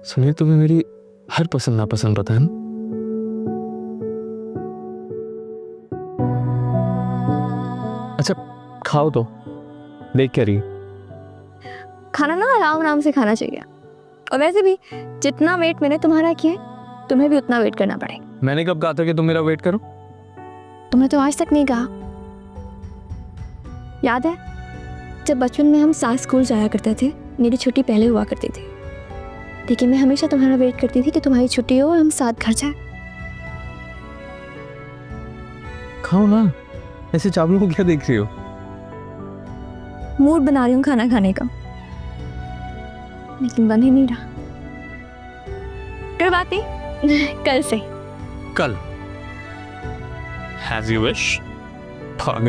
सुनील, तुम्हें मेरी हर पसंद नापसंद पता है ना? अच्छा, खाओ तो, देख क्या रही? खाना ना आराम आराम से खाना चाहिए। और वैसे भी जितना वेट मैंने तुम्हारा किया है, तुम्हें भी उतना वेट करना पड़ेगा। मैंने कब कहा था कि तुम मेरा वेट करो? तुमने तो आज तक नहीं कहा। याद है जब बचपन में हम साथ स्कूल जाया करते थे, मेरी छुट्टी पहले हुआ करती थी, लेकिन मैं हमेशा तुम्हारा वेट करती थी कि तुम्हारी छुट्टी हो और हम साथ घर जाए। खाओ ना, ऐसे चावलों को क्या देख रही हो? मूड बना रही हूँ खाना खाने का, लेकिन बन ही नहीं रहा। कोई बात नहीं, कल से। कल? As you wish. भाग।